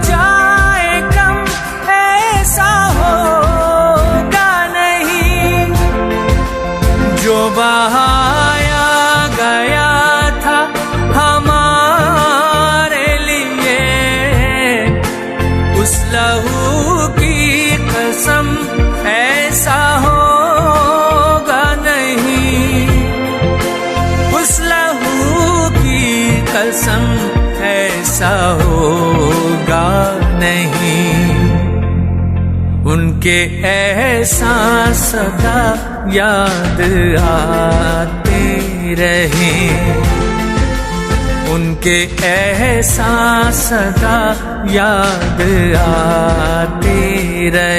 जाए कम ऐसा होगा नहीं। जो बहाया गया था हमारे लिए, उस लहू की कसम ऐसा होगा नहीं। उस लहू की कसम ऐसा होगा नहीं। उनके एहसास सदा याद आते रहे। उनके एहसास सदा याद आते रहे।